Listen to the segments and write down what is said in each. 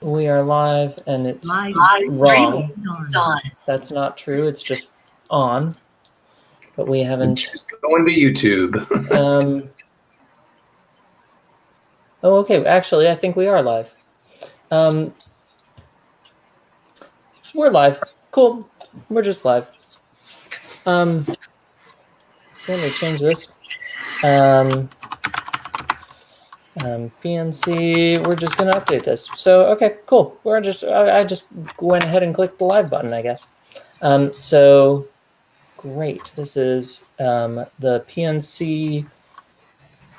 We are live, and it's Live wrong. It's on. That's not true. It's just on, but we haven't. Just going to YouTube. Oh, okay. Actually, I think we are live. We're live. Cool. We're just live. So let me change this. PNC, we're just going to update this. So, okay, cool. I just went ahead and clicked the live button, I guess. So, great. This is the PNC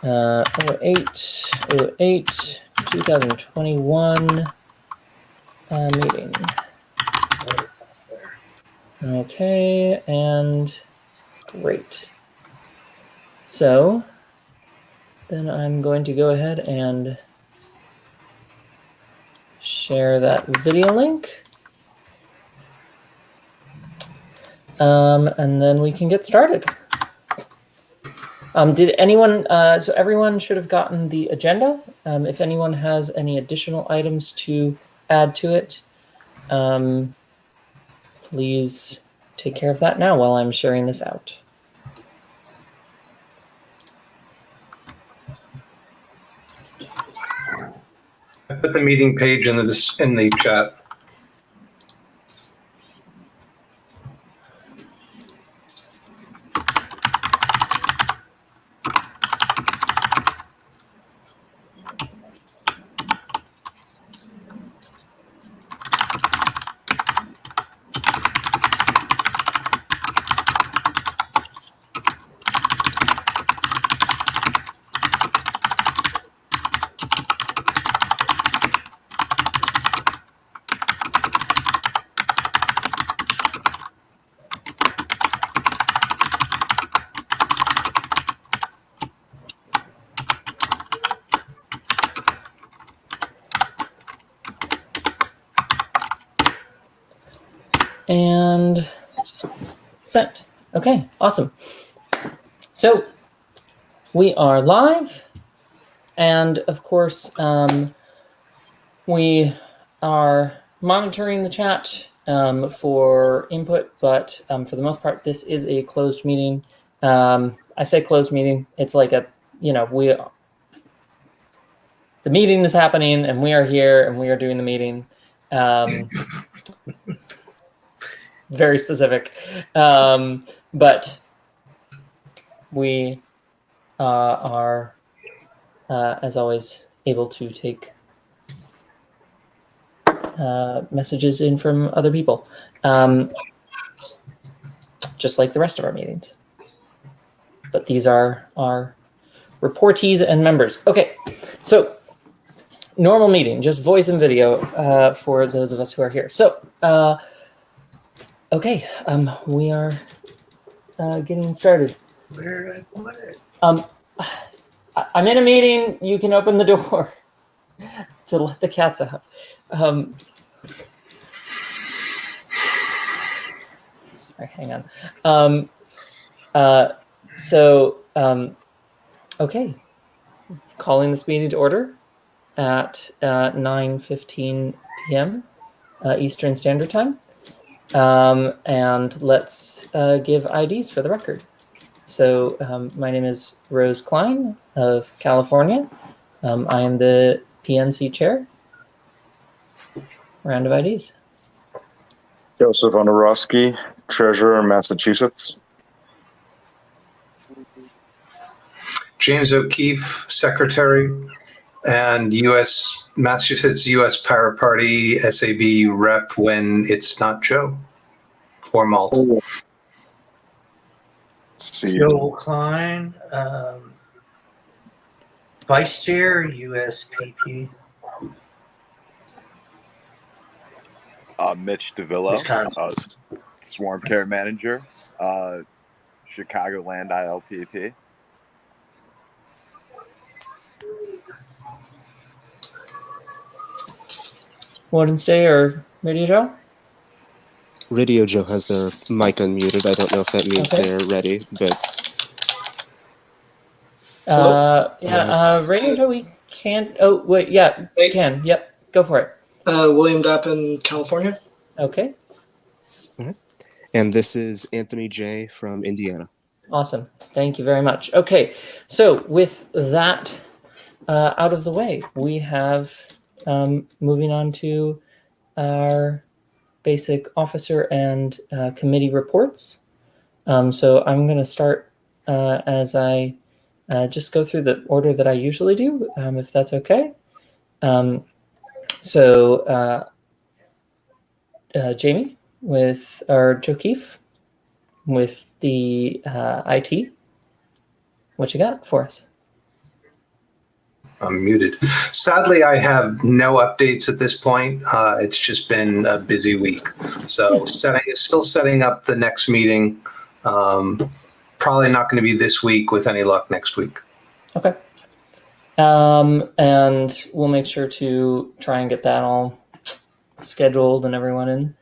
08 2021 meeting. Okay, and great. So, then I'm going to go ahead and share that video link. And then we can get started. Did anyone, so everyone should have gotten the agenda. If anyone has any additional items to add to it, please take care of that now while I'm sharing this out. I put the meeting page in the chat. And sent. Okay, awesome. So we are live, and of course, we are monitoring the chat for input, but for the most part, this is a closed meeting. I say closed meeting, it's like a, the meeting is happening, and we are here, and we are doing the meeting. Very specific, but we are, as always, able to take messages in from other people, just like the rest of our meetings. But these are our reportees and members. Okay, so normal meeting, just voice and video for those of us who are here. So, okay, we are getting started. Where did I put it? I'm in a meeting. You can open the door to let the cats out. Sorry, hang on. Okay, calling this meeting to order at 9:15 p.m. Eastern Standard Time. And let's give IDs for the record. So my name is Rose Klein of California. I am the PNC chair. Round of IDs. Joseph Honorowski, treasurer, Massachusetts. James O'Keefe, secretary, and Massachusetts U.S. Power Party SAB rep when it's not Joe or Malt. Joel Klein, vice chair, USPP. Mitch DeVillo, swarm care manager, Chicagoland ILPP. Warden's Day or Radio Joe? Radio Joe has their mic unmuted. I don't know if that means they're ready, but... Radio Joe, we can't... Oh, wait, yeah, we can. Yep, go for it. William Dapp in California. Okay, And this is Anthony J. from Indiana. awesome. Thank you very much. Okay, so with that out of the way, we have moving on to our basic officer and committee reports. So I'm going to start as I just go through the order that I usually do, if that's okay. Jamie or Joe Keefe with the IT. What you got for us? I'm muted. Sadly, I have no updates at this point. It's just been a busy week. So still setting up the next meeting. Probably not going to be this week, with any luck next week. Okay. And we'll make sure to try and get that all scheduled and everyone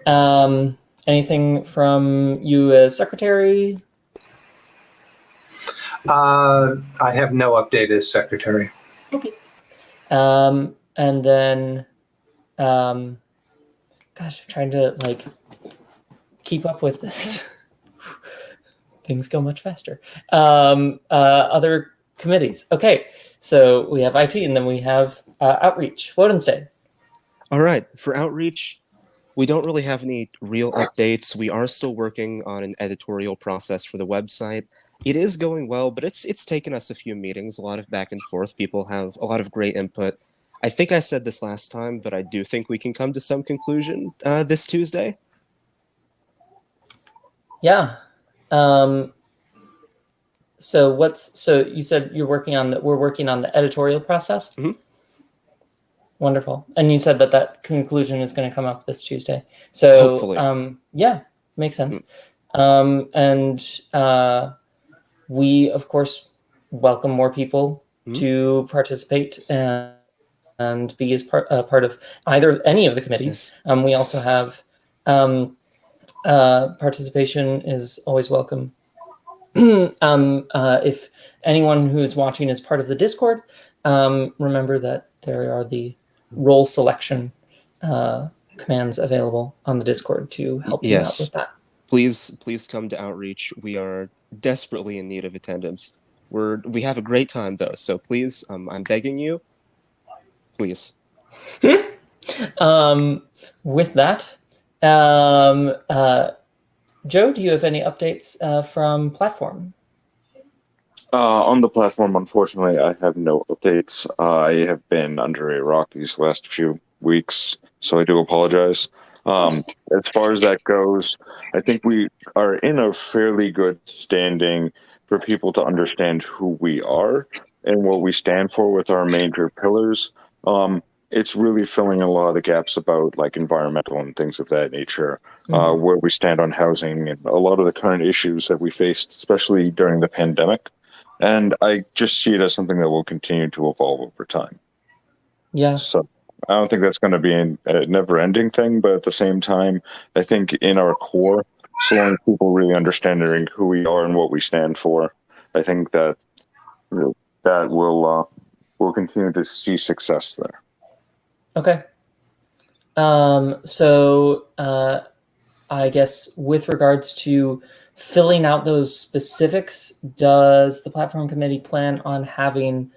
in. Anything from you as secretary? I have no update as secretary. Okay. And then, gosh, I'm trying to like keep up with this. Things go much faster. Other committees. Okay. So we have IT, and then we have outreach. Wednesday. All right, for outreach, we don't really have any real updates. We are still working on an editorial process for the website. It is going well, but it's taken us a few meetings, a lot of back and forth. People have a lot of great input. I think I said this last time, but I do think we can come to some conclusion this Tuesday. Yeah. So you said we're working on the editorial process? Mm-hmm. Wonderful. And you said that conclusion is going to come up this Tuesday. So hopefully. Yeah, makes sense. And we of course welcome more people to participate and be as part of any of the committees. Yes. We also have participation is always welcome. If anyone who's watching is part of the Discord, remember that there are the role selection commands available on the Discord to help you out with that. Please come to outreach. We are desperately in need of attendance. We have a great time though, so please, I'm begging you, please. With that, Joe, do you have any updates from platform? On the platform, unfortunately, I have no updates. I have been under a rock these last few weeks, so I do apologize. As far as that goes, I think we are in a fairly good standing for people to understand who we are and what we stand for with our major pillars. It's really filling a lot of the gaps about like environmental and things of that nature, where we stand on housing and a lot of the current issues that we faced, especially during the pandemic. And I just see it as something that will continue to evolve over time. Yeah. So I don't think that's going to be a never-ending thing, but at the same time, I think in our core, so long as people really understanding who we are and what we stand for, I think that that we'll continue to see success there. Okay. So I guess with regards to filling out those specifics, does the platform committee plan on having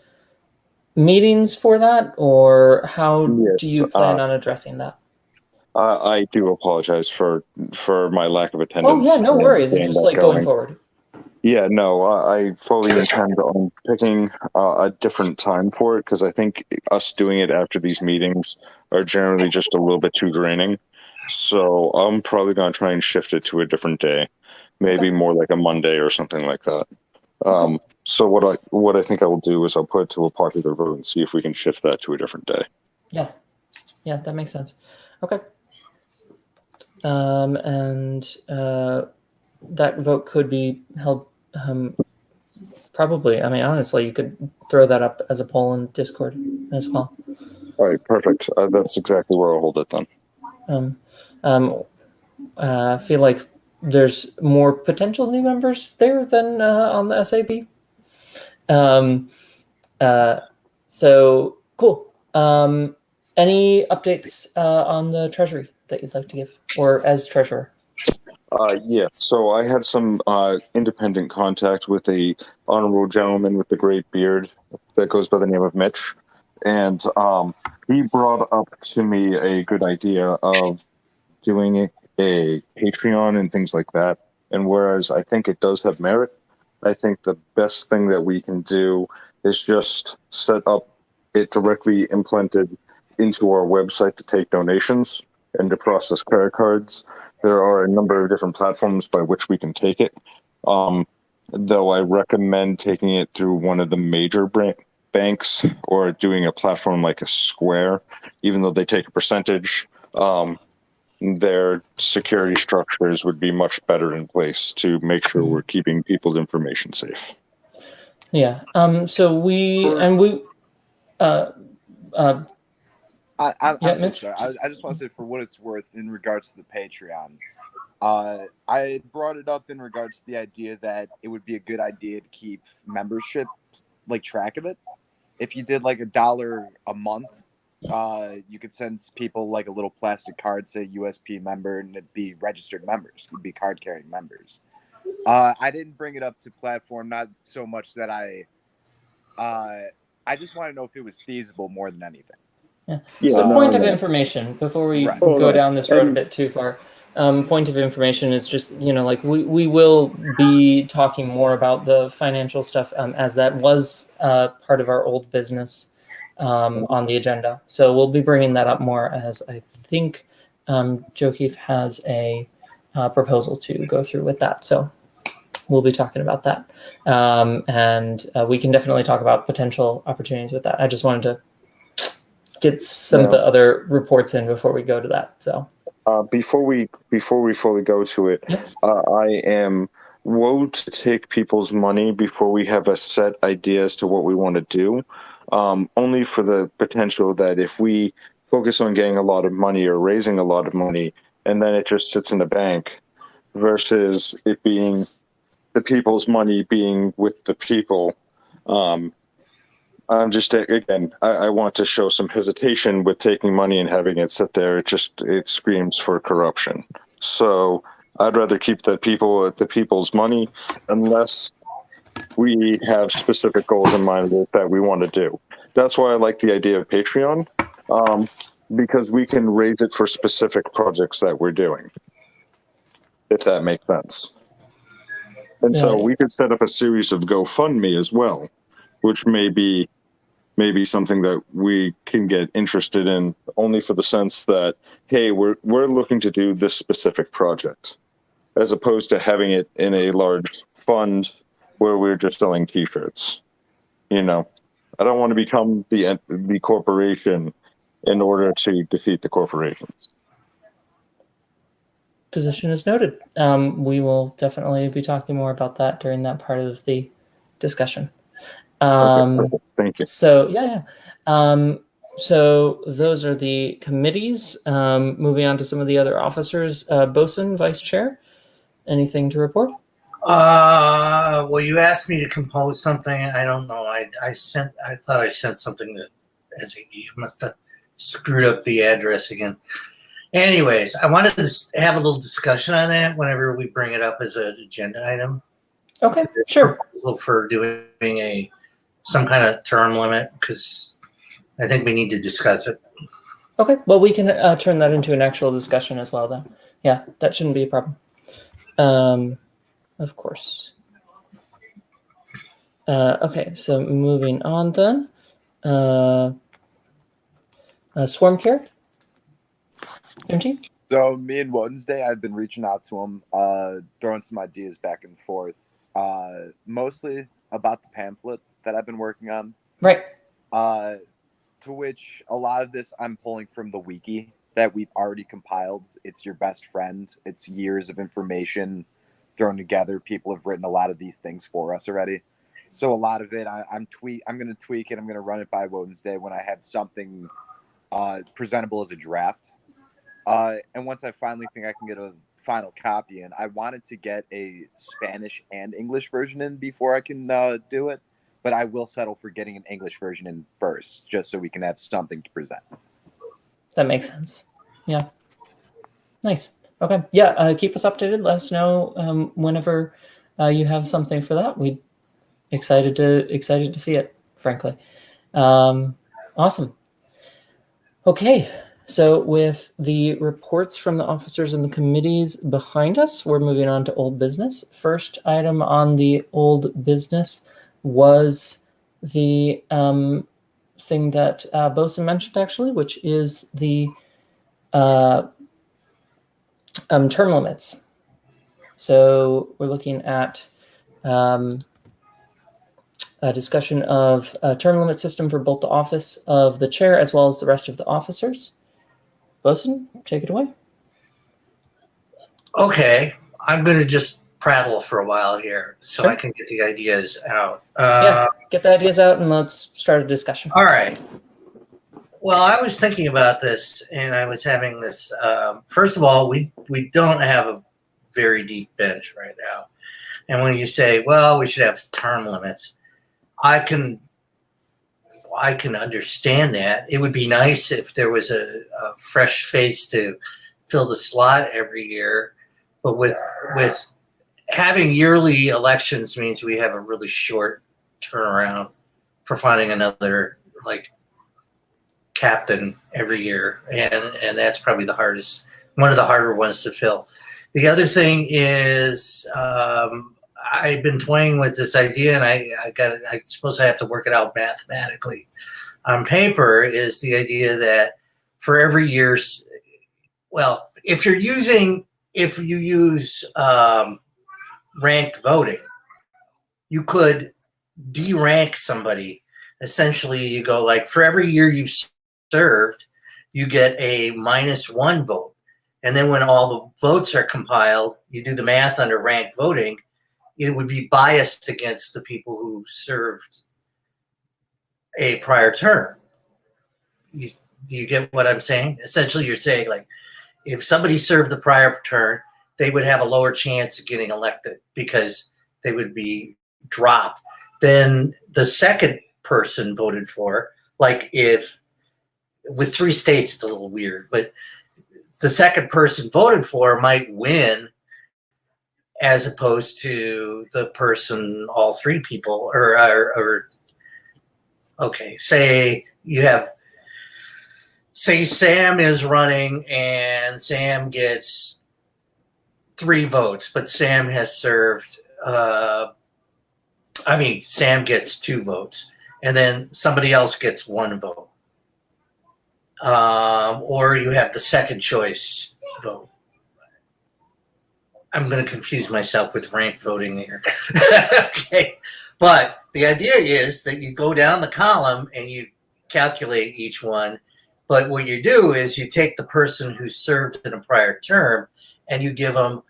meetings for that, or how do you plan on addressing that? I do apologize for my lack of attendance. Oh yeah, no worries. It's just like going forward. Yeah, no, I fully intend on picking a different time for it because I think us doing it after these meetings are generally just a little bit too draining. So I'm probably going to try and shift it to a different day, maybe more like a Monday or something like that. So what I think I will do is I'll put it to a popular vote and see if we can shift that to a different day. Yeah, that makes sense. Okay. And that vote could be held probably. I mean, honestly, you could throw that up as a poll in Discord as well. All right, perfect. That's exactly where I'll hold it then. I feel like there's more potential new members there than on the SAP. So cool. Any updates on the treasury that you'd like to give, or as treasurer? Yes. So I had some independent contact with a honorable gentleman with the great beard that goes by the name of Mitch, and he brought up to me a good idea of doing a Patreon and things like that. And whereas I think it does have merit, I think the best thing that we can do is just set up it directly implemented into our website to take donations and to process credit cards. There are a number of different platforms by which we can take it. Though I recommend taking it through one of the major banks or doing a platform like a Square, even though they take a percentage. Their security structures would be much better in place to make sure we're keeping people's information safe. Yeah. So we uh, I'm yeah, so Mitch. sorry. I just want to say, for what it's worth, in regards to the Patreon, I brought it up in regards to the idea that it would be a good idea to keep membership, like, track of it. If you did like $1 a month, you could send people like a little plastic card, say USP member, and it'd be registered members. It'd be card carrying members. I didn't bring it up to platform, not so much that I just want to know if it was feasible more than anything. Yeah. Yeah, So no, point of no. information before we Right. go Oh, no. down this road a And- bit too far. Point of information is just, like we will be talking more about the financial stuff as that was part of our old business on the agenda. So we'll be bringing that up more as I think Joe Keefe has a proposal to go through with that. So we'll be talking about that. And we can definitely talk about potential opportunities with that. I just wanted to get some of the other reports in before we go to that. So before we fully go to it, Yep. I am woe to take people's money before we have a set idea as to what we want to do. Only for the potential that if we focus on getting a lot of money or raising a lot of money, and then it just sits in the bank, versus it being the people's money being with the people. I'm just again, I want to show some hesitation with taking money and having it sit there. It screams for corruption. So I'd rather keep the people's money unless we have specific goals in mind that we want to do. That's why I like the idea of Patreon, because we can raise it for specific projects that we're doing, if that makes sense. And so we could set up a series of GoFundMe as well, which may be something that we can get interested in, only for the sense that, hey, we're looking to do this specific project, as opposed to having it in a large fund where we're just selling T-shirts. I don't want to become the corporation in order to defeat the corporations. Position is noted. We will definitely be talking more about that during that part of the discussion. Okay, thank you. So yeah. So those are the committees. Moving on to some of the other officers. Bosun, Vice Chair, anything to report? Well, you asked me to compose something. I don't know. I thought I sent something that, you must have screwed up the address again. Anyways, I wanted to have a little discussion on that whenever we bring it up as an agenda item. Okay, sure. For doing some kind of term limit, because I think we need to discuss it. Okay, well, we can turn that into an actual discussion as well, then. Yeah, that shouldn't be a problem. Of course. Okay, so moving on then. Swarm Care? MT? So me and Wednesday, I've been reaching out to him, throwing some ideas back and forth, mostly about the pamphlet that I've been working on. Right. To which a lot of this I'm pulling from the wiki that we've already compiled. It's your best friend. It's years of information thrown together. People have written a lot of these things for us already. So a lot of it, I'm going to tweak it. I'm going to run it by Wednesday when I have something presentable as a draft. And once I finally think I can get a final copy in, I wanted to get a Spanish and English version in before I can do it. But I will settle for getting an English version in first, just so we can have something to present. That makes sense. Yeah. Nice. Okay. Yeah. Keep us updated. Let us know whenever you have something for that. We'd excited to see it, frankly. Awesome. Okay. So with the reports from the officers and the committees behind us, we're moving on to old business. First item on the old business was the thing that Bosun mentioned, actually, which is the term limits. So we're looking at a discussion of a term limit system for both the office of the chair as well as the rest of the officers. Bosun, take it away. Okay, I'm going to just prattle for a while here so Sure. I can get the ideas out. Yeah, get the ideas out and let's start a discussion. All right. Well, I was thinking about this, and I was having this. First of all, we don't have a very deep bench right now, and when you say, "Well, we should have term limits," I can understand that. It would be nice if there was a fresh face to fill the slot every year, but with having yearly elections means we have a really short turnaround for finding another captain every year, and that's probably one of the harder ones to fill. The other thing is I've been toying with this idea, and I suppose I have to work it out mathematically on paper, is the idea that for every year's, well, if you use ranked voting, you could de-rank somebody. Essentially, you go for every year you've served, you get a -1 vote. And then when all the votes are compiled, you do the math under ranked voting, it would be biased against the people who served a prior term. Do you get what I'm saying? Essentially, you're saying if somebody served the prior term, they would have a lower chance of getting elected because they would be dropped. Then the second person voted for, if with 3 states, it's a little weird, but the second person voted for might win as opposed to the person all 3 people or okay, say Sam is running and Sam gets 3 votes, but Sam has served Sam gets 2 votes, and then somebody else gets 1 vote. Or you have the second choice vote. I'm going to confuse myself with ranked voting here. Okay. But the idea is that you go down the column and you calculate each one. But what you do is you take the person who served in a prior term and you give them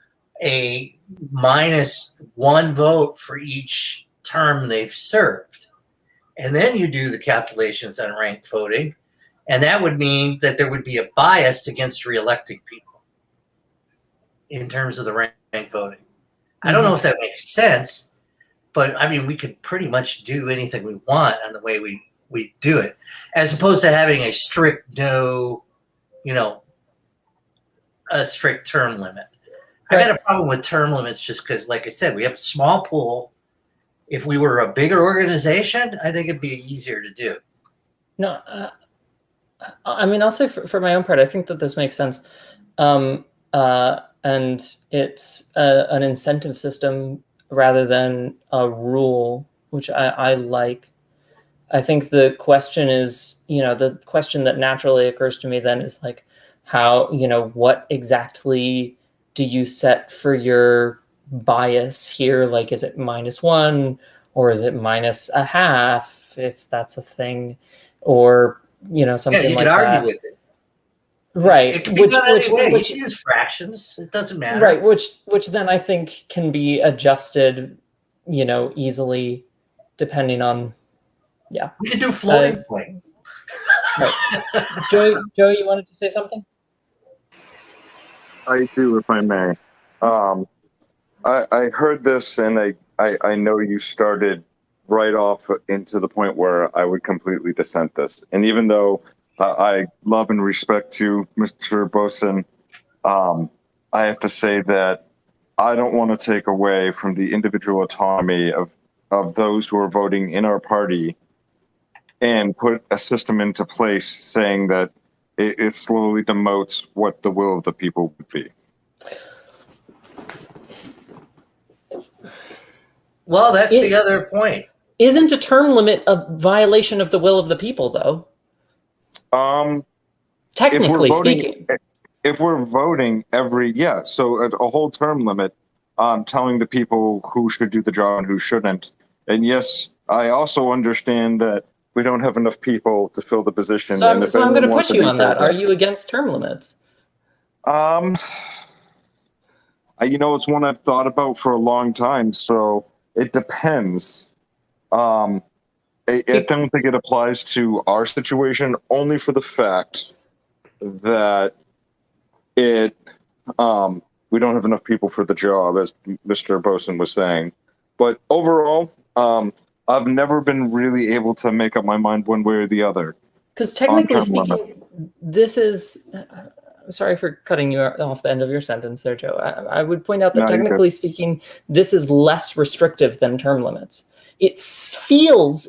a -1 vote for each term they've served. And then you do the calculations on ranked voting. And that would mean that there would be a bias against reelecting people in terms of the ranked voting. I don't know if that makes sense, but we could pretty much do anything we want on the way we do it, as opposed to having a strict a strict term limit. Right. I got a problem with term limits just because, like I said, we have a small pool. If we were a bigger organization, I think it'd be easier to do. No, I'll say for my own part, I think that this makes sense. And it's an incentive system rather than a rule, which I like. I think the question is, the question that naturally occurs to me then is how, what exactly do you set for your bias here? Is it -1 or is it -0.5 if that's a thing, or something you like could argue that. With it. Right. It can be done anyway. You can use fractions. It doesn't matter. Right. Which then I think can be adjusted, easily depending on. Yeah. We can do floating point. Right. Joey, you wanted to say something? I do, if I may. I heard this, and I know you started right off into the point where I would completely dissent this. And even though I love and respect to Mr. Boson. I have to say that I don't want to take away from the individual autonomy of those who are voting in our party and put a system into place saying that it slowly demotes what the will of the people would be. Well, that's the other point. Isn't a term limit a violation of the will of the people, though? Technically speaking. If we're voting so a whole term limit, telling the people who should do the job and who shouldn't. And yes, I also understand that we don't have enough people to fill the position. So I'm going to push you on that. Are you against term limits? It's one I've thought about for a long time, so it depends. I don't think it applies to our situation, only for the fact that we don't have enough people for the job, as Mr. Boson was saying. But overall, I've never been really able to make up my mind one way or the other. Because technically speaking, this is... I'm sorry for cutting you off the end of your sentence there, Joe. I would point out that technically speaking, this is less restrictive than term limits. It feels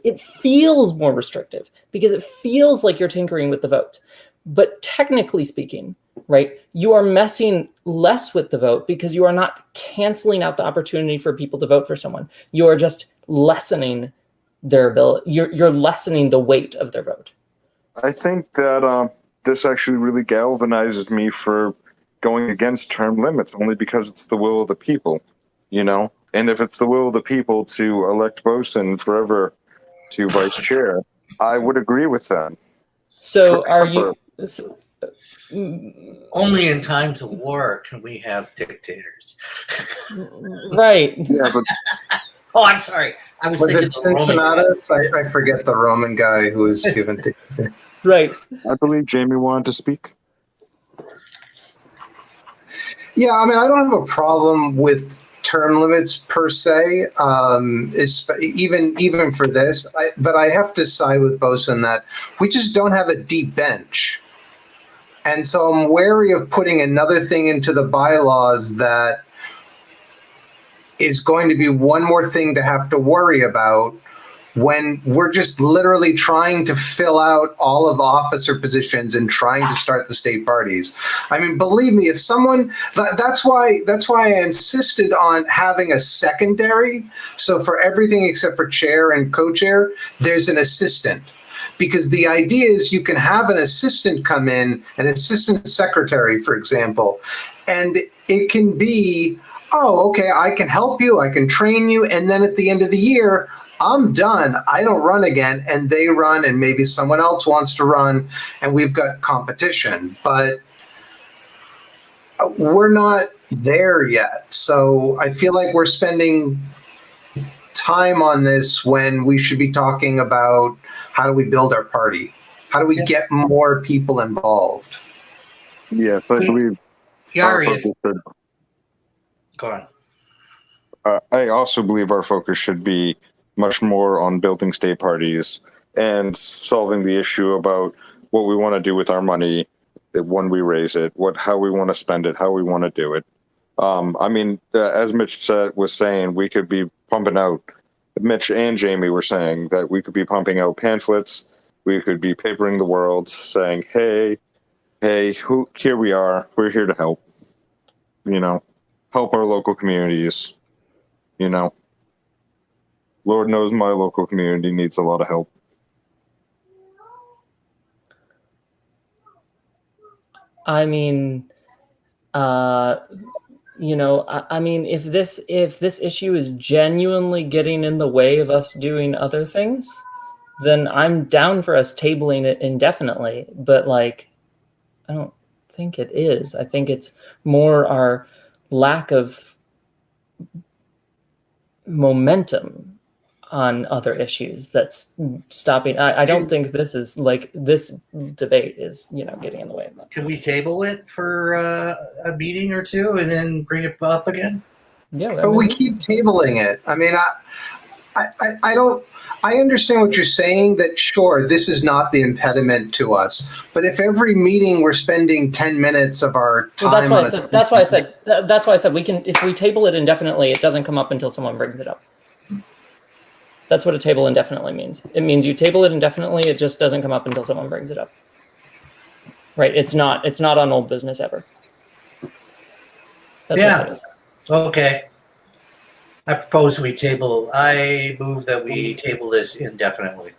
more restrictive because it feels like you're tinkering with the vote. But technically speaking, right, you are messing less with the vote because you are not canceling out the opportunity for people to vote for someone. You are just lessening their ability. You're lessening the weight of their vote. I think that this actually really galvanizes me for going against term limits, only because it's the will of the people, And if it's the will of the people to elect Boson forever to vice chair, I would agree with them. So are you... Only in times of war can we have dictators. Right. Yeah, but... Oh, I'm sorry. I was thinking it Cincinnatus? I forget the Roman guy who was given dictator. Right. I believe Jamie wanted to speak. Yeah, I mean, I don't have a problem with term limits per se, even for this. But I have to side with Boson that we just don't have a deep bench. And so I'm wary of putting another thing into the bylaws that is going to be one more thing to have to worry about when we're just literally trying to fill out all of the officer positions and trying to start the state parties. I mean, believe me, if someone, that's why I insisted on having a secondary. So for everything except for chair and co-chair, there's an assistant. Because the idea is you can have an assistant come in, an assistant secretary, for example, and it can be, oh, okay, I can help you, I can train you, and then at the end of the year, I'm done. I don't run again, and they run, and maybe someone else wants to run, and we've got competition. But we're not there yet. So I feel like we're spending time on this when we should be talking about how do we build our party? How do we get more people involved? Yes, I believe. Go on. I also believe our focus should be much more on building state parties and solving the issue about what we want to do with our money when we raise it, how we want to spend it, how we want to do it. As Mitch was saying, we could be pumping out, Mitch and Jamie were saying that we could be pumping out pamphlets. We could be papering the world saying, hey, here we are. We're here to help, help our local communities, Lord knows my local community needs a lot of help. I mean, if this issue is genuinely getting in the way of us doing other things, then I'm down for us tabling it indefinitely. But I don't think it is. I think it's more our lack of momentum on other issues that's stopping. I don't think this is this debate is getting in the way of that. Can we table it for a meeting or two and then bring it up again? Yeah, but we keep tabling it. I mean, I understand what you're saying, that sure, this is not the impediment to us. But if every meeting we're spending 10 minutes of our time Well, on that's why I said we can, if we table it indefinitely, it doesn't come up until someone brings it up. That's what a table indefinitely means. It means you table it indefinitely, it just doesn't come up until someone brings it up. Right? It's not on old business ever. That's Yeah. what that is. Okay. I move that we table this indefinitely.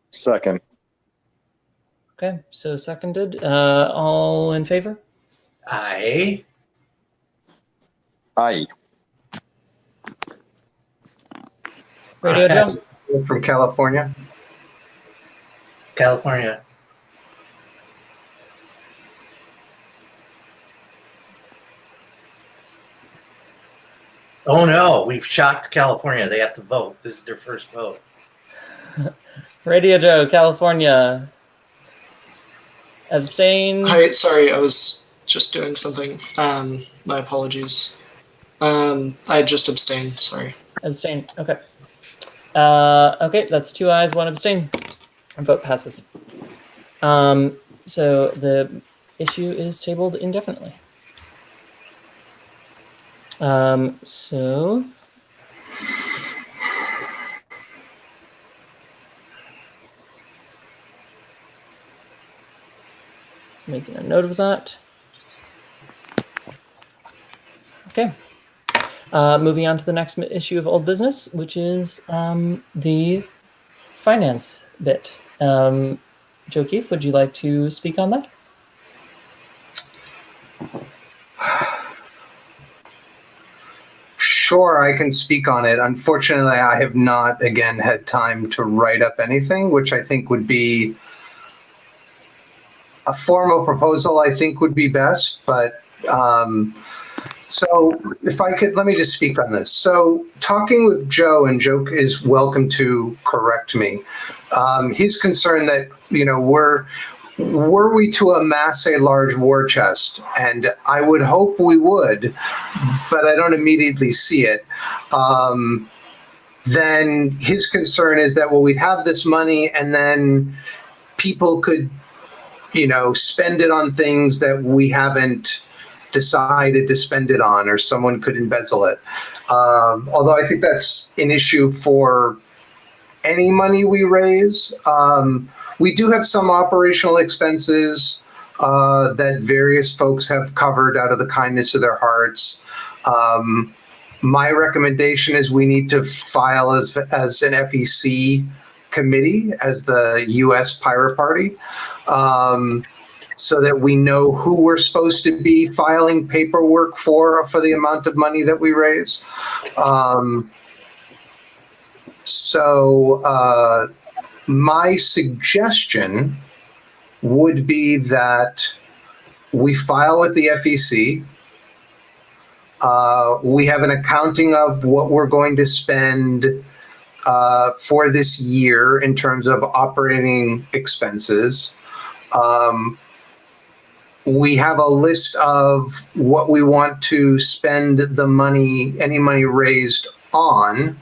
Second. Okay, so seconded. All in favor? Aye. Aye. Radio Joe? from California. California. Oh no, we've shocked California. They have to vote. This is their first vote. Radio Joe, California. Abstain. Hi, sorry, I was just doing something. My apologies. I just abstained, sorry. Abstain. Okay. Okay, that's 2 ayes, 1 abstain. And vote passes. So the issue is tabled indefinitely. So making a note of that. Okay. Moving on to the next issue of old business, which is the finance bit. Joe Keefe, would you like to speak on that? Sure, I can speak on it. Unfortunately, I have not, again, had time to write up anything, which I think would be a formal proposal, I think would be best. But so if I could, let me just speak on this. So talking with Joe, and Joe is welcome to correct me. He's concerned that, were we to amass a large war chest, and I would hope we would, but I don't immediately see it, then his concern is that, well, we'd have this money and then people could, spend it on things that we haven't decided to spend it on, or someone could embezzle it. Although I think that's an issue for any money we raise. We do have some operational expenses that various folks have covered out of the kindness of their hearts. My recommendation is we need to file as an FEC committee as the U.S. Pirate Party, so that we know who we're supposed to be filing paperwork for the amount of money that we raise. So my suggestion would be that we file with the FEC. We have an accounting of what we're going to spend for this year in terms of operating expenses. We have a list of what we want to spend the money, any money raised on,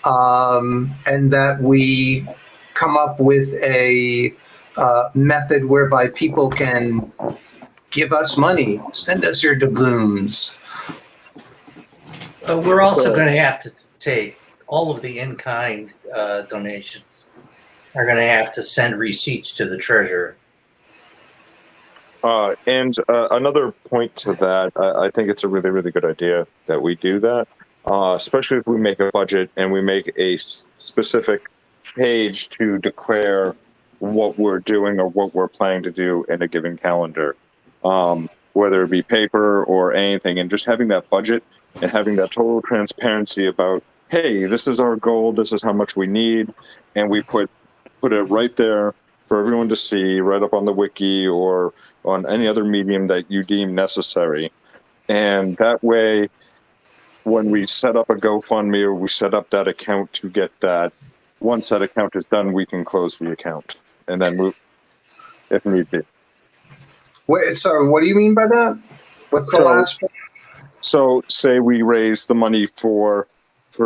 and that we come up with a method whereby people can give us money, send us your doubloons. We're also going to have to take all of the in-kind donations. Are going to have to send receipts to the treasurer. And another point to that, I think it's a really, really good idea that we do that, especially if we make a budget and we make a specific page to declare what we're doing or what we're planning to do in a given calendar, whether it be paper or anything, and just having that budget and having that total transparency about, hey, this is our goal, this is how much we need, and we put it right there for everyone to see, right up on the wiki or on any other medium that you deem necessary. And that way, when we set up a GoFundMe or we set up that account to get that, once that account is done, we can close the account and then move if need be. Wait, sorry, what do you mean by that? What's the last one? So say we raise the money for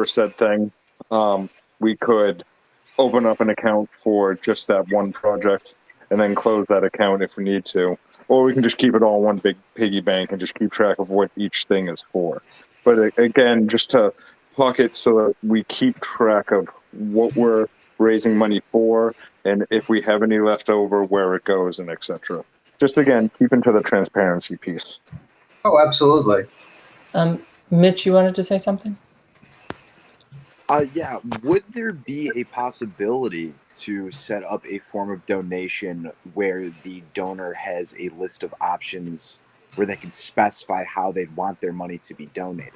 said thing. we could open up an account for just that one project and then close that account if we need to. Or we can just keep it all in one big piggy bank and just keep track of what each thing is for. But again, just to pocket so that we keep track of what we're raising money for and if we have any left over, where it goes, and etc. Just again, keeping to the transparency piece. Oh, absolutely. Mitch, you wanted to say something? Yeah. Would there be a possibility to set up a form of donation where the donor has a list of options where they can specify how they'd want their money to be donated?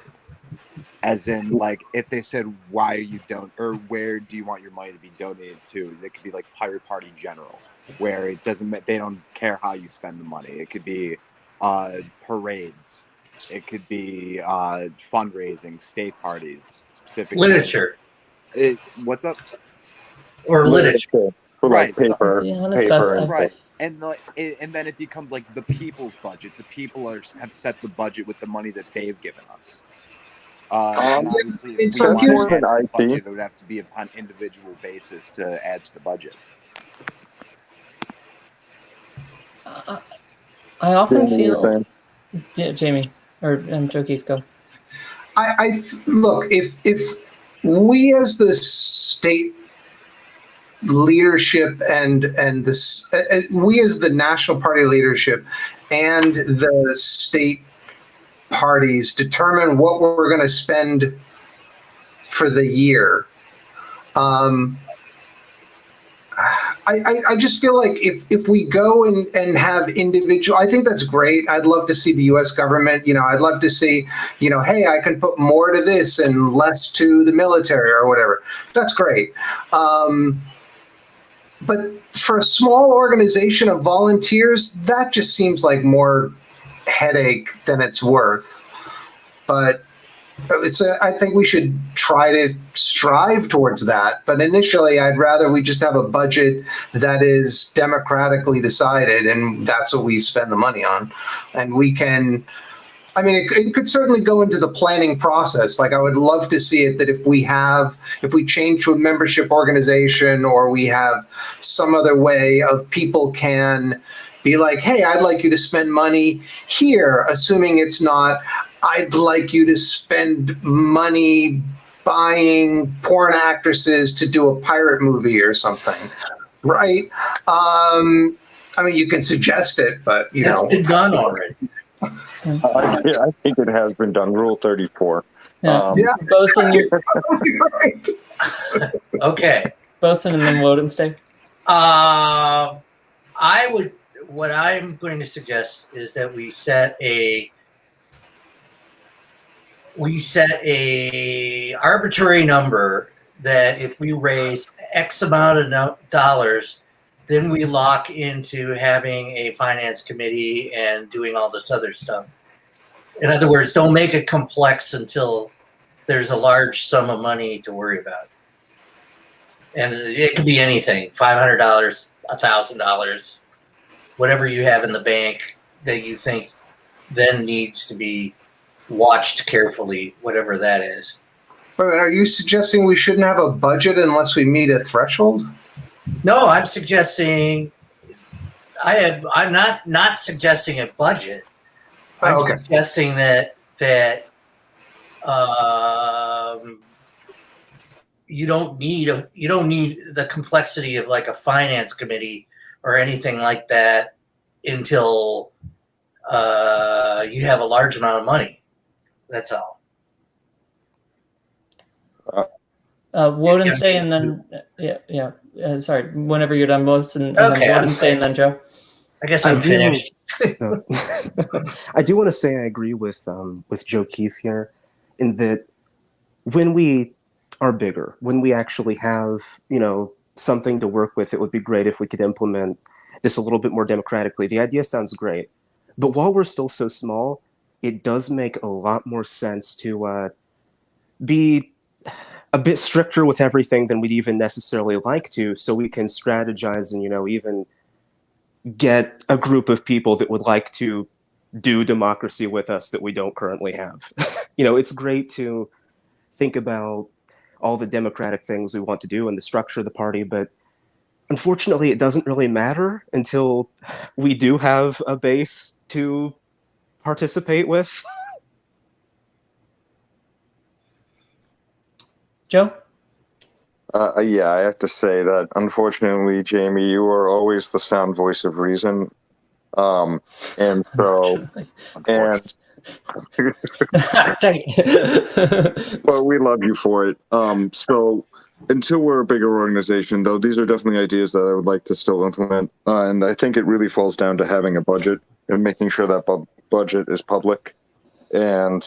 As in, like, if they said, why are you or where do you want your money to be donated to? It could be like Pirate Party General, where it doesn't, they don't care how you spend the money. It could be parades. It could be fundraising, state parties, specifically. Literature. What's up? Or literature. For like Right, so- paper, Yeah, honest stuff, paper, and Right. And and then it becomes like the people's budget. The people have set the budget with the money that they've given us. And obviously, if it's we like wanted here's to add to the IT. budget, it would have to be on individual basis to add to the budget. I often Jamie, you were feel. saying? Yeah, Jamie or Joe Keefe, go. Look, if we as the state leadership and this we as the national party leadership and the state parties determine what we're going to spend for the year. I just feel like if we go and have individual, I think that's great. I'd love to see the U.S. government, I'd love to see, hey, I can put more to this and less to the military or whatever. That's great. But for a small organization of volunteers, that just seems like more headache than it's worth. But I think we should try to strive towards that. But initially, I'd rather we just have a budget that is democratically decided, and that's what we spend the money on. And we can, it could certainly go into the planning process. Like, I would love to see it that if we change to a membership organization, or we have some other way of people can be like, hey, I'd like you to spend money here, assuming it's not, I'd like you to spend money buying porn actresses to do a pirate movie or something, right? You can suggest it, but That's been done already. I think it has been done. Rule 34. Yeah. Yeah. Bosun, right. Okay. Bosun, and then Woden stay. What I'm going to suggest is that we set a arbitrary number that if we raise X amount of dollars, then we lock into having a finance committee and doing all this other stuff. In other words, don't make it complex until there's a large sum of money to worry about. And it could be anything, $500, $1,000, whatever you have in the bank that you think then needs to be watched carefully, whatever that is. Wait a minute, are you suggesting we shouldn't have a budget unless we meet a threshold? No, I'm suggesting I'm not suggesting a budget. I'm okay. suggesting that you don't need the complexity of like a finance committee or anything like that until you have a large amount of money. That's all. Woden stay, and then sorry. Whenever you're done, Bosun, and Okay, then I'm Woden stay, and then Joe. I guess I'm finished. I do want to say I agree with Joe Keefe here, in that when we are bigger, when we actually have something to work with, it would be great if we could implement this a little bit more democratically. The idea sounds great, but while we're still so small, it does make a lot more sense to be a bit stricter with everything than we'd even necessarily like to, so we can strategize and even get a group of people that would like to do democracy with us that we don't currently have. It's great to think about all the democratic things we want to do and the structure of the party, but unfortunately, it doesn't really matter until we do have a base to participate with. Joe? Yeah, I have to say that unfortunately, Jamie, you are always the sound voice of reason. And so, and Dang it. well, we love you for it. So until we're a bigger organization, though, these are definitely ideas that I would like to still implement. And I think it really falls down to having a budget and making sure that budget is public and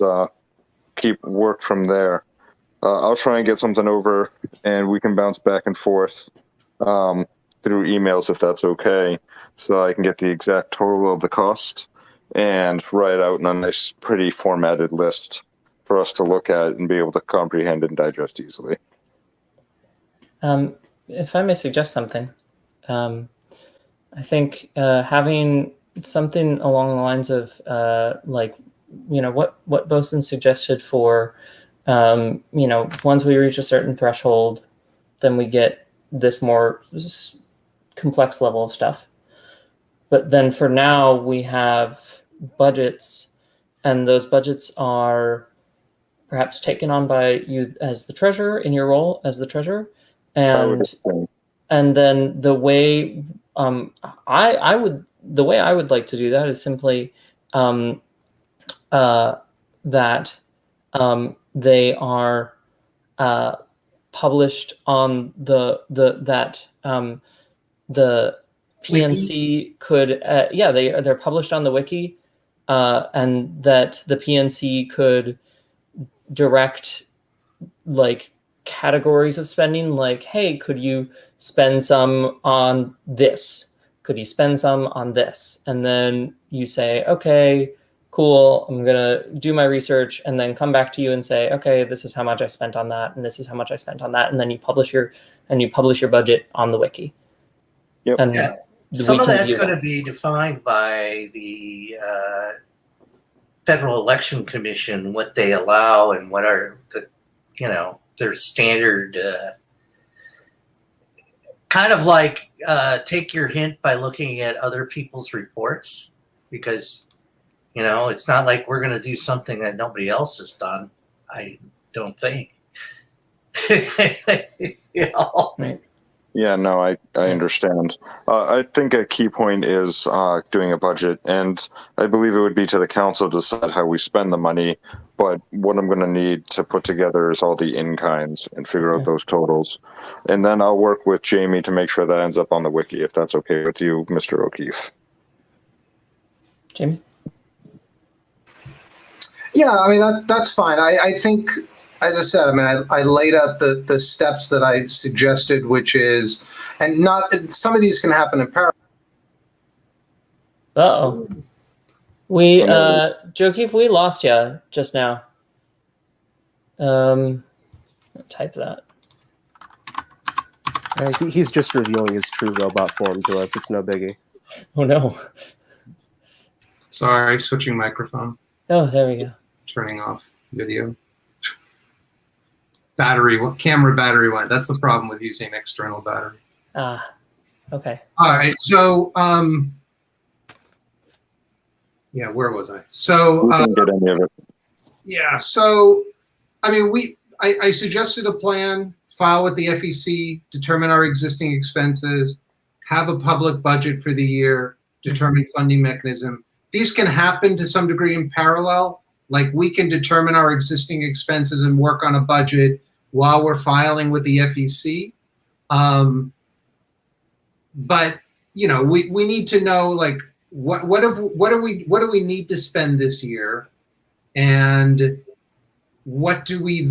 keep work from there. I'll try and get something over and we can bounce back and forth through emails if that's okay. So I can get the exact total of the cost and write out in a nice, pretty formatted list for us to look at and be able to comprehend and digest easily. If I may suggest something, I think having something along the lines of what Boson suggested for, once we reach a certain threshold, then we get this more complex level of stuff. But then for now, we have budgets, and those budgets are perhaps taken on by you as the treasurer in your role as the treasurer. And then the way I would like to do that is simply that they are published on the PNC could they're published on the wiki, and that the PNC could direct like categories of spending, like, hey, could you spend some on this? Could you spend some on this? And then you say, okay, cool, I'm gonna do my research and then come back to you and say, okay, this is how much I spent on that, and this is how much I spent on that, and then you publish your budget on the wiki. Yep. And Yeah. Some of that's going to be defined by the Federal Election Commission, what they allow and what are their standard. Kind of like take your hint by looking at other people's reports, because it's not like we're going to do something that nobody else has done. I don't think. Right. Yeah, no, I understand. I think a key point is doing a budget, and I believe it would be to the council to decide how we spend the money, but what I'm going to need to put together is all the in-kinds and figure out those totals. And then I'll work with Jamie to make sure that ends up on the wiki, if that's okay with you, Mr. O'Keefe. Jamie? Yeah, I mean, that's fine. I think, as I said, I mean, I laid out the steps that I suggested, which is, and some of these can happen in parallel. Uh-oh. Joe Keefe, we lost you just now. Type that. He's just revealing his true robot form to us. It's no biggie. Oh, no. Sorry, switching microphone. Oh, there we go. Turning off video. Camera battery went. That's the problem with using external battery. Ah, okay. All right. So, yeah, where was I? So, We didn't get any of it. yeah. So, I mean, I suggested a plan, file with the FEC, determine our existing expenses, have a public budget for the year, determine funding mechanism. These can happen to some degree in parallel. Like, we can determine our existing expenses and work on a budget while we're filing with the FEC. But we need to know, like, what do we need to spend this year, and what do we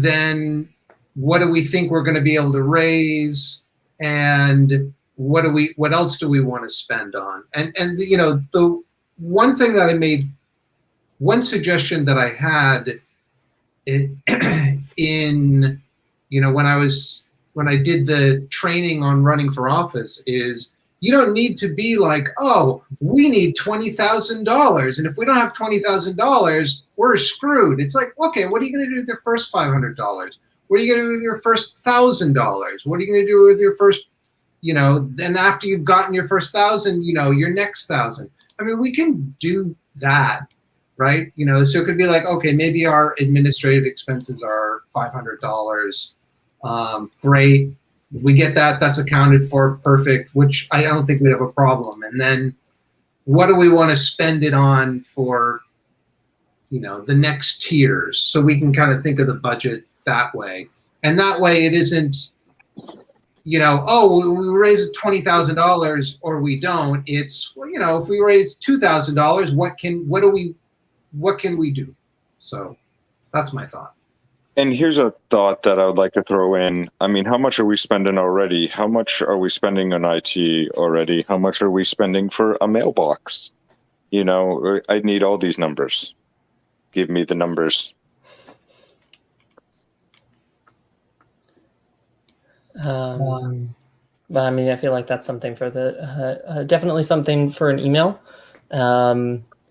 think we're going to be able to raise, and what else do we want to spend on? And the one thing that I made, one suggestion that I had in when I did the training on running for office is, you don't need to be like, oh, we need $20,000, and if we don't have $20,000, we're screwed. It's like, okay, what are you going to do with the first $500? What are you going to do with your first $1,000? What are you going to do with your first, then after you've gotten your first 1,000, your next 1,000? I mean, we can do that, right? So it could be like, okay, maybe our administrative expenses are $500. Great. We get that. That's accounted for. Perfect. Which I don't think we'd have a problem. And then what do we want to spend it on for, the next tiers? So we can kind of think of the budget that way. And that way it isn't, oh, we raise $20,000 or we don't. It's, well, if we raise $2,000, what can we do? So that's my thought. And here's a thought that I would like to throw in. I mean, how much are we spending already? How much are we spending on IT already? How much are we spending for a mailbox? I need all these numbers. Give me the numbers. But I mean, I feel like that's something for definitely something for an email. I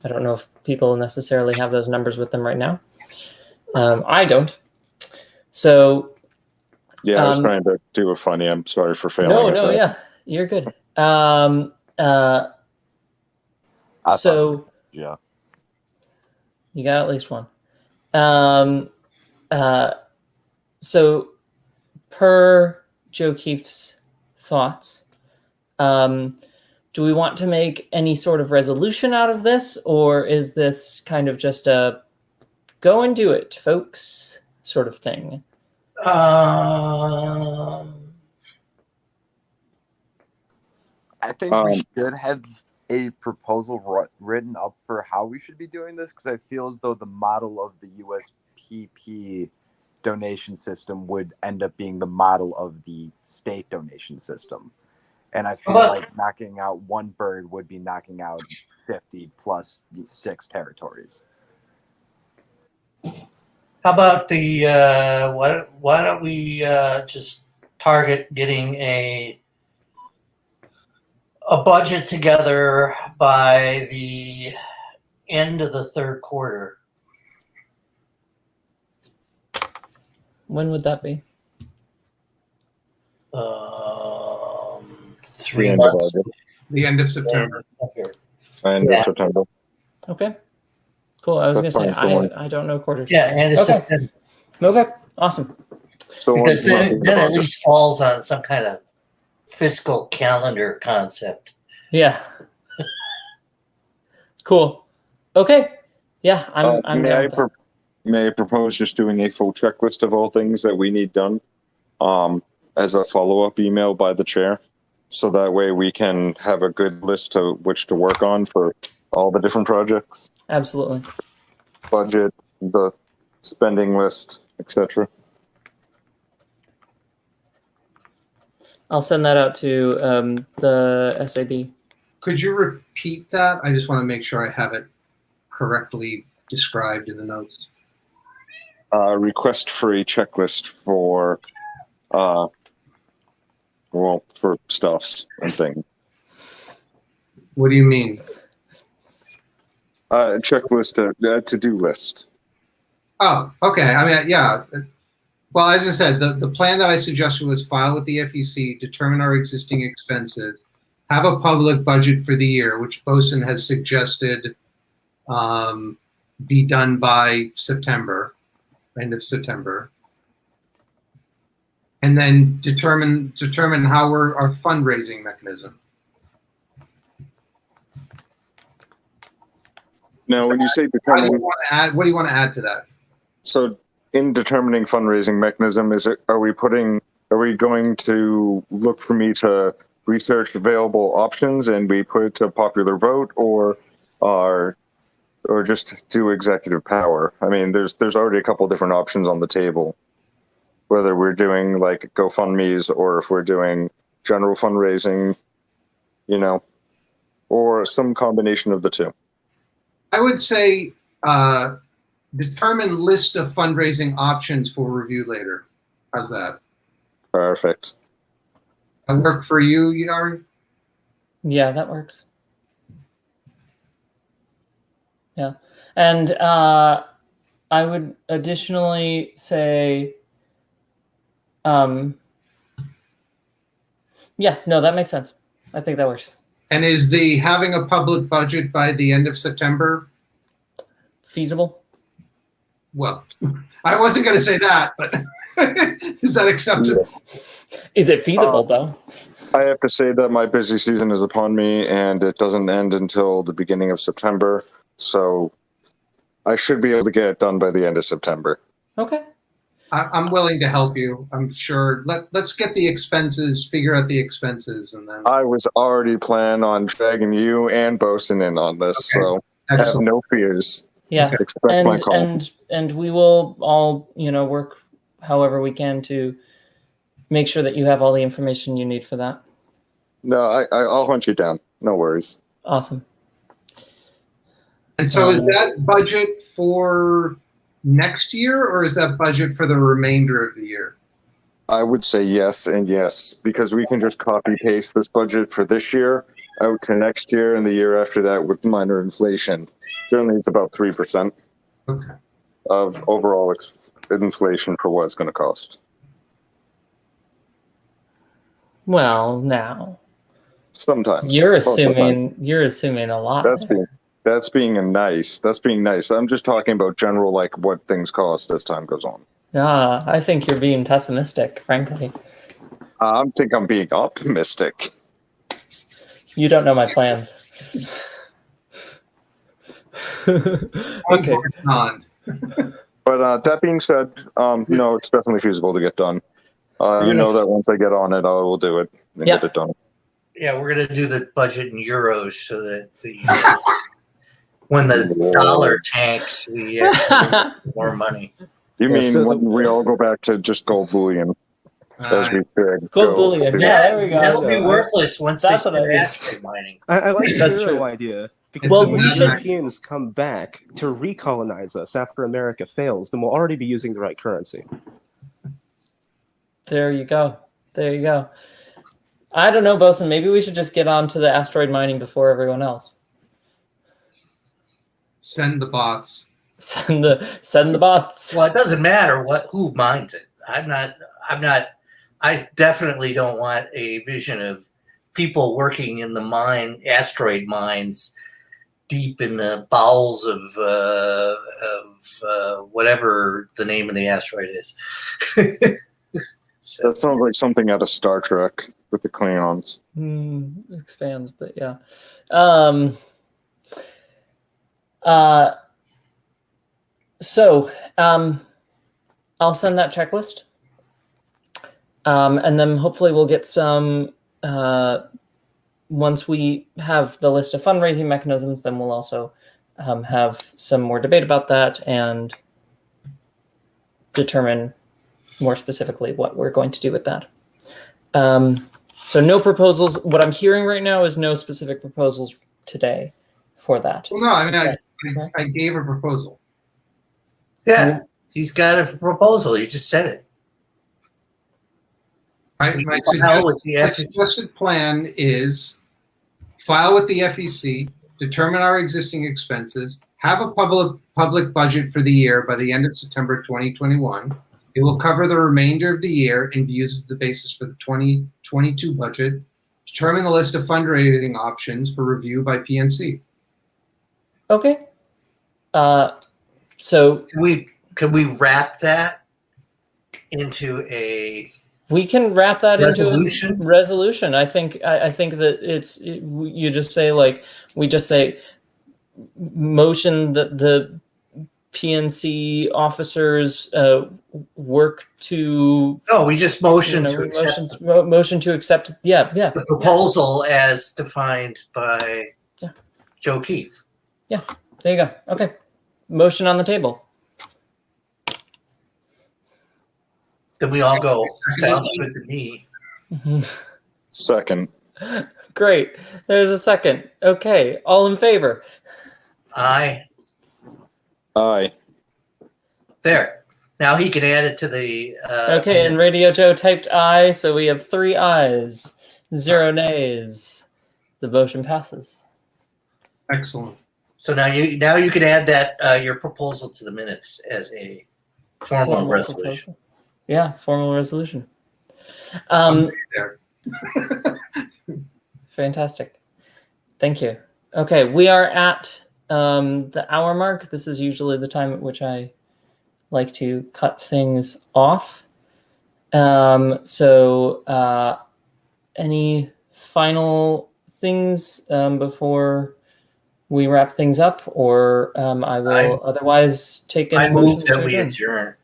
don't know if people necessarily have those numbers with them right now. I don't. So yeah, I was trying to do a funny. I'm sorry for failing. No, yeah, you're good. So yeah, you got at least one. So per Joe Keefe's thoughts, do we want to make any sort of resolution out of this, or is this kind of just a go and do it, folks, sort of thing? I think we should have a proposal written up for how we should be doing this, because I feel as though the model of the USPP donation system would end up being the model of the state donation system. And I feel like knocking out one bird would be knocking out 50 plus 6 territories. How about why don't we just target getting a budget together by the end of the third quarter? When would that be? 3 months. The end of September. End of September. Okay. Cool. I was That's going to say, fine. I don't know quarters. Yeah, end of September. Okay. Awesome. So Because then it at least falls on some kind of fiscal calendar concept. Yeah. Cool. Okay. Yeah, I'm down with that. May I propose just doing a full checklist of all things that we need done as a follow-up email by the chair, so that way we can have a good list of which to work on for all the different projects? Absolutely. Budget, the spending list, etc. I'll send that out to the SAB. Could you repeat that? I just want to make sure I have it correctly described in the notes. Request for a checklist for for stuffs and things. What do you mean? Checklist, to-do list. Oh, okay. I mean, yeah. Well, as I said, the plan that I suggested was file with the FEC, determine our existing expenses, have a public budget for the year, which Boson has suggested be done by September, end of September, and then determine how our fundraising mechanism. Now, when you say What do you want to add to that? So, in determining fundraising mechanism, are we going to look for me to research available options and we put it to popular vote, or just do executive power? I mean, there's already a couple different options on the table, whether we're doing like GoFundMe's or if we're doing general fundraising, or some combination of the two. I would say determine list of fundraising options for review later. How's that? Perfect. That work for you, Yari? Yeah, that works. Yeah. And I would additionally say Yeah, no, that makes sense. I think that works. And is the having a public budget by the end of September? Feasible? Well, I wasn't going to say that, but is that acceptable? Is it feasible though? I have to say that my busy season is upon me, and it doesn't end until the beginning of September. So I should be able to get it done by the end of September. Okay. I'm willing to help you. I'm sure. Let's get the expenses, figure out the expenses, and then. I was already planning on dragging you and Bosun in on this, Okay. so have Excellent. no fears. Yeah. Okay. Expect my call. And we will all, work however we can to make sure that you have all the information you need for that. No, I'll hunt you down. No worries. Awesome. And so is that budget for next year, or is that budget for the remainder of the year? I would say yes and yes, because we can just copy paste this budget for this year out to next year and the year after that with minor inflation. Generally, it's about 3% Okay. of overall inflation for what it's going to cost. Well, now Sometimes you're Most of the time. assuming a lot. That's being nice. That's being nice. I'm just talking about general, like what things cost as time goes on. I think you're being pessimistic, frankly. I think I'm being optimistic. You don't know my plans. Okay. On. But that being said, no, it's definitely feasible to get done. You know that once I get on it, I will do it and Yeah. get it done. Yeah, we're gonna do the budget in euros so that the when the dollar tanks, we have more money. You Yeah, mean so when we all go back to just gold bullion, as we said? Gold bullion. Yeah, there we go. That'll be worthless once they That's what start I mean. asteroid mining. I like the That's hero true. idea. Because Well, when we the should- Europeans come back to recolonize us after America fails, then we'll already be using the right currency. There you go. There you go. I don't know, Bosun. Maybe we should just get on to the asteroid mining before everyone else. Send the bots. Send the bots. Well, it doesn't matter who mines it. I definitely don't want a vision of people working in the asteroid mines deep in the bowels of whatever the name of the asteroid is. So, That sounds like something out of Star Trek with the Klingons. Expands, but yeah. So I'll send that checklist. And then hopefully we'll get some, once we have the list of fundraising mechanisms, then we'll also have some more debate about that and determine more specifically what we're going to do with that. So no proposals. What I'm hearing right now is no specific proposals today for that. Well, no, I mean, I gave a proposal. yeah, he's got a proposal. You just said it. My suggested plan is file with the FEC, determine our existing expenses, have a public budget for the year by the end of September 2021. It will cover the remainder of the year and be used as the basis for the 2022 budget. Determine the list of fundraising options for review by PNC. Okay. So Could we wrap that into a we can wrap that resolution? into a resolution. I think that you just say we just say motion that the PNC officers work to. No, we just motion to accept motion to accept. Yeah. the proposal as defined by Joe Keefe. There you go. Okay. Motion on the table. Then we all go, sounds good to me. Second. Great. There's a second. Okay. All in favor? Aye. There. Now he can add it to the. Okay, and Radio Joe typed aye, so we have 3 ayes, 0 nays. The motion passes. Excellent. So now you can add that your proposal to the minutes as a formal resolution. Proposal. Yeah, formal resolution. There. Fantastic. Thank you. Okay, we are at the hour mark. This is usually the time at which I like to cut things off. Any final things before we wrap things up, or I will otherwise take any I move motions that to we adjourn. adjourn.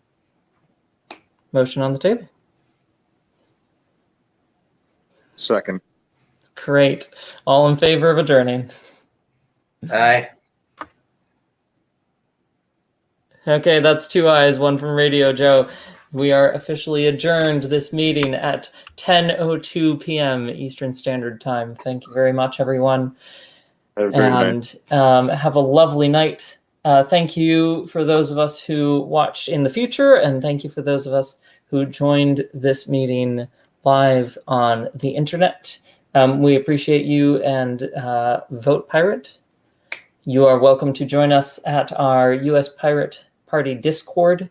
Motion on the table. Second. Great. All in favor of adjourning? Aye. Okay, that's 2 ayes, 1 from Radio Joe. We are officially adjourned this meeting at 10:02 p.m. Eastern Standard Time. Thank you very much, everyone. Have a great night. And have a lovely night. Thank you for those of us who watched in the future, and thank you for those of us who joined this meeting live on the internet. We appreciate you, and Vote Pirate. You are welcome to join us at our US Pirate Party Discord.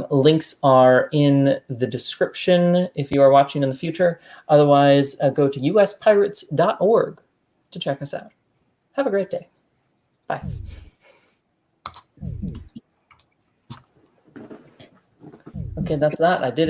Links are in the description if you are watching in the future. Otherwise, go to uspirates.org to check us out. Have a great day. Bye. Okay, that's that. I did it.